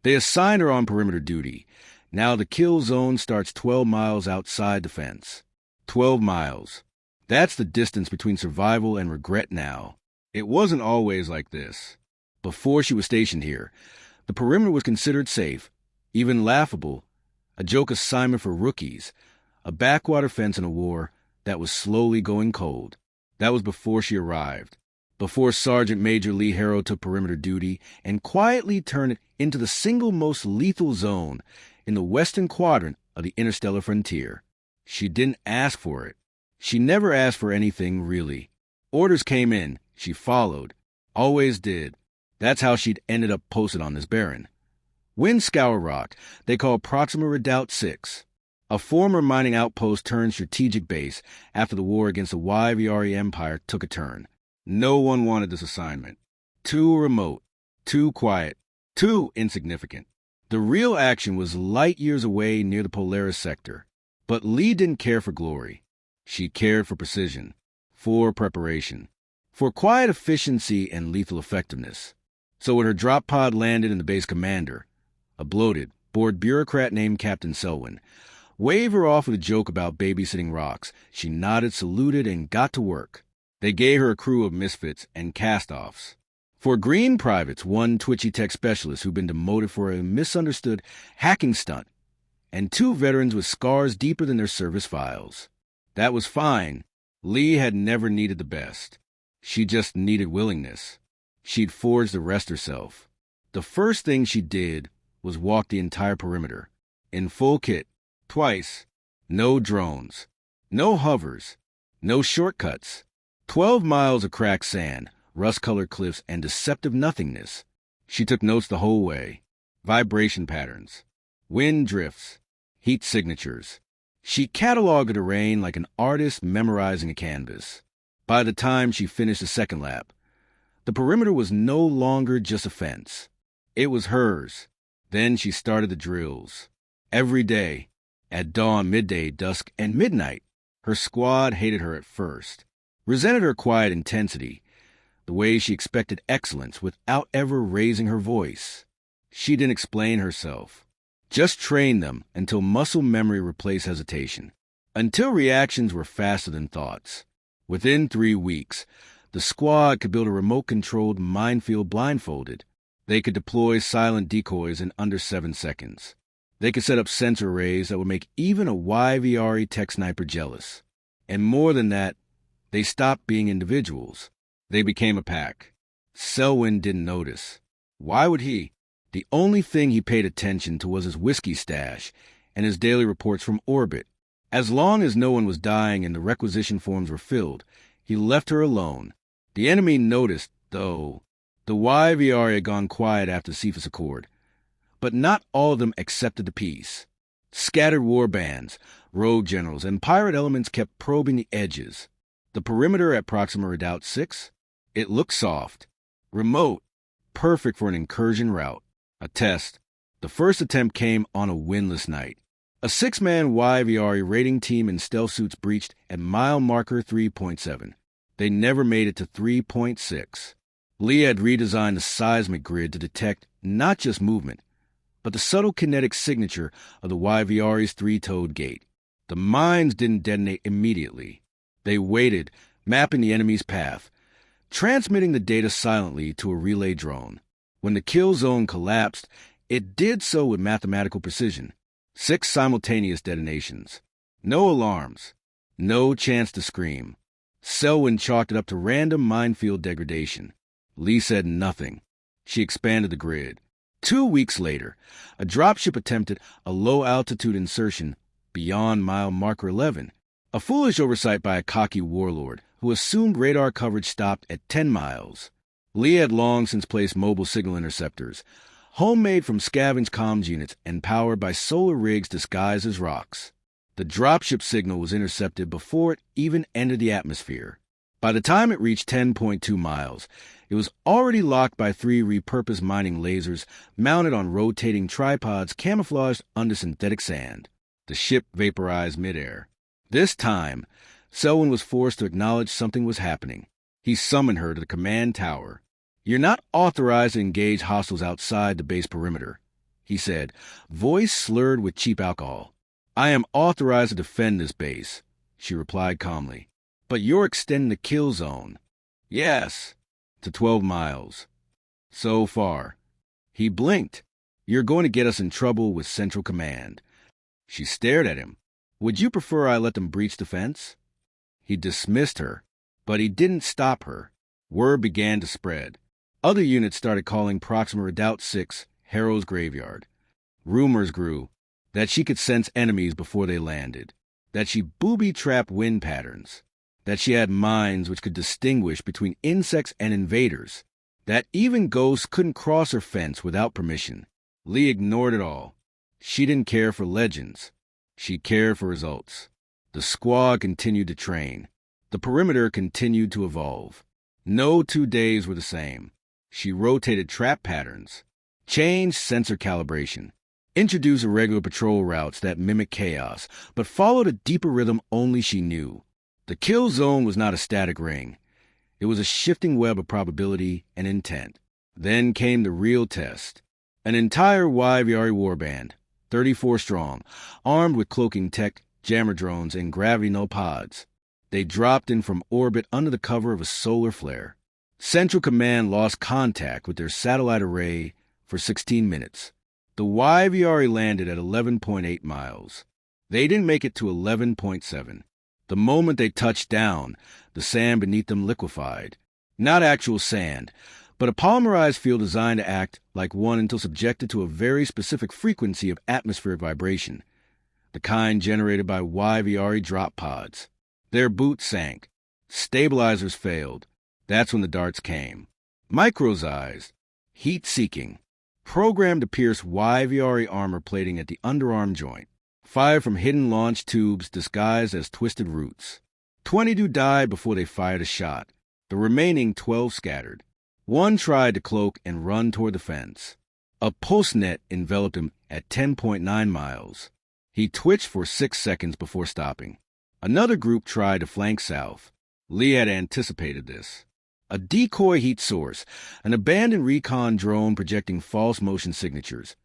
They assigned her on perimeter duty. Now the kill zone starts 12 miles outside the fence. 12 miles. That's the distance between survival and regret now. It wasn't always like this. Before she was stationed here, the perimeter was considered safe, even laughable, a joke assignment for rookies, a backwater fence in a war that was slowly going cold. That was before she arrived, before Sergeant Major Leigh Harrow took perimeter duty and quietly turned it into the single most lethal zone in the western quadrant of the interstellar frontier. She didn't ask for it. She never asked for anything, really. Orders came in, she followed, always did. That's how she'd ended up posted on this barren. Windscour Rock, they call Proxima Redoubt 6, a former mining outpost turned strategic base after the war against the YVRE Empire took a turn. No one wanted this assignment. Too remote, too quiet, too insignificant. The real action was light years away near the Polaris sector. But Leigh didn't care for glory. She cared for precision, for preparation, for quiet efficiency and lethal effectiveness. So when her drop pod landed in the base commander, a bloated, bored bureaucrat named Captain Selwyn, waved her off with a joke about babysitting rocks, she nodded, saluted, and got to work. They gave her a crew of misfits and cast-offs. 4 green privates, 1 twitchy tech specialist who'd been demoted for a misunderstood hacking stunt, and 2 veterans with scars deeper than their service files. That was fine. Leigh had never needed the best. She just needed willingness. She'd forged the rest herself. The first thing she did was walk the entire perimeter, in full kit, twice. No drones, no hovers, no shortcuts. 12 miles of cracked sand, rust-colored cliffs, and deceptive nothingness. She took notes the whole way. Vibration patterns, wind drifts, heat signatures. She cataloged the terrain like an artist memorizing a canvas. By the time she finished the second lap, the perimeter was no longer just a fence. It was hers. Then she started the drills. Every day, at dawn, midday, dusk, and midnight, her squad hated her at first, resented her quiet intensity, the way she expected excellence without ever raising her voice. She didn't explain herself. Just trained them until muscle memory replaced hesitation, until reactions were faster than thoughts. Within 3 weeks, the squad could build a remote-controlled minefield blindfolded. They could deploy silent decoys in under 7 seconds. They could set up sensor arrays that would make even a YVRE tech sniper jealous. And more than that, they stopped being individuals. They became a pack. Selwyn didn't notice. Why would he? The only thing he paid attention to was his whiskey stash and his daily reports from orbit. As long as no one was dying and the requisition forms were filled, he left her alone. The enemy noticed, though. The YVR had gone quiet after Cephas Accord, but not all of them accepted the peace. Scattered warbands, rogue generals, and pirate elements kept probing the edges. The perimeter at Proxima Redoubt 6, it looked soft, remote, perfect for an incursion route. A test. The first attempt came on a windless night. A 6-man YVRE raiding team in stealth suits breached at mile marker 3.7. They never made it to 3.6. Leigh had redesigned the seismic grid to detect not just movement, but the subtle kinetic signature of the YVRE's 3-toed gate. The mines didn't detonate immediately. They waited, mapping the enemy's path, transmitting the data silently to a relay drone. When the kill zone collapsed, it did so with mathematical precision. 6 simultaneous detonations. No alarms. No chance to scream. Selwyn chalked it up to random minefield degradation. Leigh said nothing. She expanded the grid. 2 weeks later, a dropship attempted a low-altitude insertion beyond mile marker 11. A foolish oversight by a cocky warlord who assumed radar coverage stopped at 10 miles. Leigh had long since placed mobile signal interceptors, homemade from scavenged comms units and powered by solar rigs disguised as rocks. The dropship signal was intercepted before it even entered the atmosphere. By the time it reached 10.2 miles, it was already locked by 3 repurposed mining lasers mounted on rotating tripods camouflaged under synthetic sand. The ship vaporized midair. This time, Selwyn was forced to acknowledge something was happening. He summoned her to the command tower. You're not authorized to engage hostiles outside the base perimeter. he said, voice slurred with cheap alcohol. "I am authorized to defend this base," she replied calmly. "But you're extending the kill zone." "Yes, to 12 miles. So far." He blinked. "You're going to get us in trouble with Central Command." She stared at him. "Would you prefer I let them breach the fence?" He dismissed her, but he didn't stop her. Word began to spread. Other units started calling Proxima Redoubt 6 Harrow's graveyard. Rumors grew that she could sense enemies before they landed, that she booby-trapped wind patterns, that she had minds which could distinguish between insects and invaders, that even ghosts couldn't cross her fence without permission. Leigh ignored it all. She didn't care for legends. She cared for results. The squad continued to train. The perimeter continued to evolve. No 2 days were the same. She rotated trap patterns, changed sensor calibration, introduced irregular patrol routes that mimicked chaos, but followed a deeper rhythm only she knew. The kill zone was not a static ring. It was a shifting web of probability and intent. Then came the real test. An entire YVRE warband, 34 strong, armed with cloaking tech, jammer drones, and gravity-null pods. They dropped in from orbit under the cover of a solar flare. Central Command lost contact with their satellite array for 16 minutes. The YVRE landed at 11.8 miles. They didn't make it to 11.7. The moment they touched down, the sand beneath them liquefied. Not actual sand, but a polymerized field designed to act like one until subjected to a very specific frequency of atmospheric vibration, the kind generated by YVRE drop pods. Their boots sank. Stabilizers failed. That's when the darts came. Micro-sized, heat-seeking, programmed to pierce YVRE armor plating at the underarm joint, fired from hidden launch tubes disguised as twisted roots. 22 died before they fired a shot. The remaining 12 scattered. One tried to cloak and run toward the fence. A postnet enveloped him at 10.9 miles. He twitched for 6 seconds before stopping. Another group tried to flank south. Leigh had anticipated this. A decoy heat source, an abandoned recon drone projecting false motion signatures,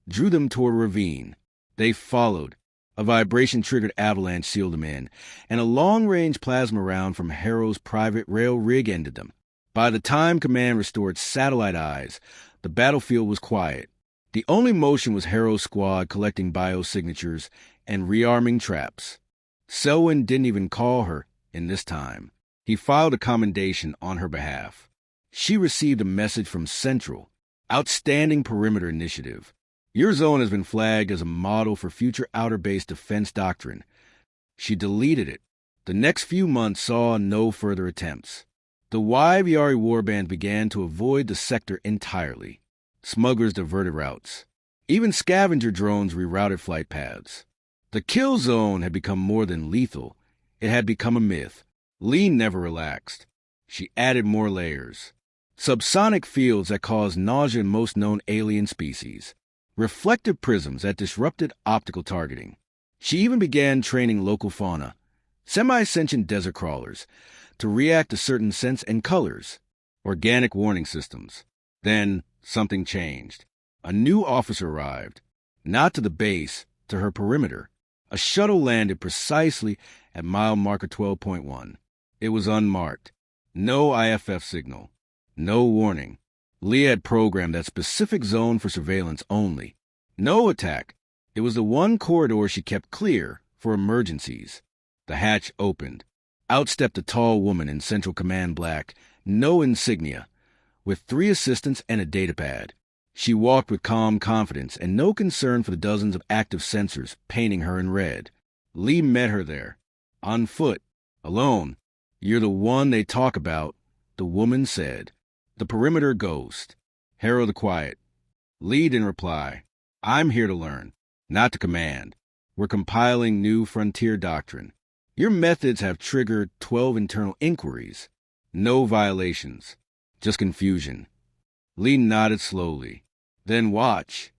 drew them toward a ravine. They followed. A vibration-triggered avalanche sealed them in, and a long-range plasma round from Harrow's private rail rig ended them. By the time Command restored satellite eyes, the battlefield was quiet. The only motion was Harrow's squad collecting biosignatures and rearming traps. Selwyn didn't even call her in this time. He filed a commendation on her behalf. She received a message from Central. Outstanding perimeter initiative. Your zone has been flagged as a model for future outer base defense doctrine. She deleted it. The next few months saw no further attempts. The YVRE warband began to avoid the sector entirely. Smugglers diverted routes. Even scavenger drones rerouted flight paths. The kill zone had become more than lethal. It had become a myth. Leigh never relaxed. She added more layers. Subsonic fields that caused nausea in most known alien species. Reflective prisms that disrupted optical targeting. She even began training local fauna, semi-sentient desert crawlers, to react to certain scents and colors. Organic warning systems. Then something changed. A new officer arrived. Not to the base, to her perimeter. A shuttle landed precisely at mile marker 12.1. It was unmarked. No IFF signal. No warning. Leigh had programmed that specific zone for surveillance only. No attack. It was the one corridor she kept clear for emergencies. The hatch opened. Out stepped a tall woman in Central Command black, no insignia, with 3 assistants and a datapad. She walked with calm confidence and no concern for the dozens of active sensors painting her in red. Leigh met her there, on foot, alone. "You're the one they talk about," the woman said. "The perimeter ghost." Harrow the quiet. Leigh didn't reply. "I'm here to learn, not to command. We're compiling new frontier doctrine. Your methods have triggered 12 internal inquiries. No violations, just confusion." Leigh nodded slowly. "Then watch."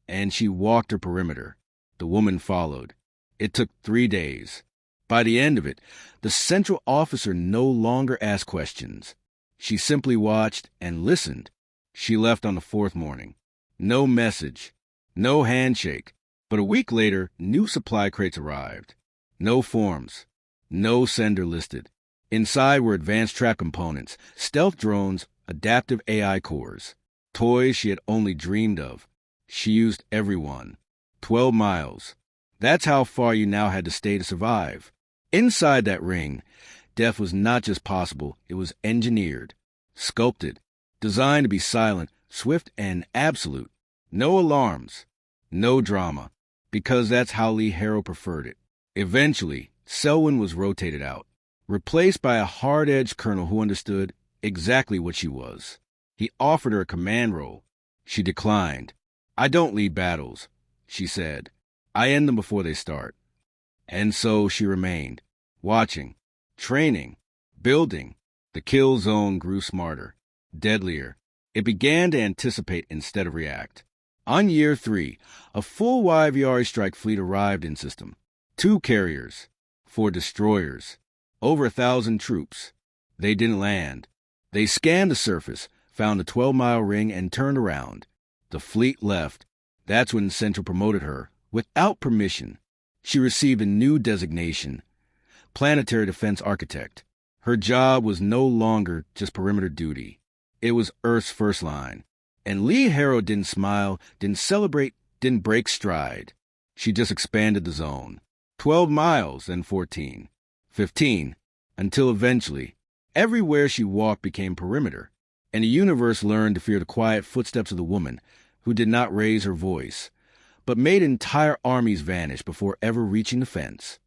And she walked her perimeter. The woman followed. It took 3 days. By the end of it, the central officer no longer asked questions. She simply watched and listened. She left on the 4th morning. No message, No handshake. But a week later, new supply crates arrived. No forms. No sender listed. Inside were advanced trap components, stealth drones, adaptive AI cores. Toys she had only dreamed of. She used everyone. 12 miles. That's how far you now had to stay to survive. Inside that ring, death was not just possible, it was engineered, sculpted, designed to be silent, swift, and absolute. No alarms, no drama, because that's how Leigh Harrow preferred it. Eventually, Selwyn was rotated out, replaced by a hard-edged colonel who understood exactly what she was. He offered her a command role. She declined. "I don't lead battles," she said. "I end them before they start." And so she remained, watching, training, building. The kill zone grew smarter, deadlier. It began to anticipate instead of react. On year 3, a full YVR strike fleet arrived in system. 2 carriers, 4 destroyers, over 1,000 troops. They didn't land. They scanned the surface, found a 12-mile ring, and turned around. The fleet left. That's when Central promoted her, without permission. She received a new designation, Planetary Defense Architect. Her job was no longer just perimeter duty. It was Earth's first line. And Leigh Harrow didn't smile, didn't celebrate, didn't break stride. She just expanded the zone. 12 miles, then 14. 15. Until eventually, everywhere she walked became perimeter. And the universe learned to fear the quiet footsteps of the woman who did not raise her voice, but made entire armies vanish before ever reaching the fence.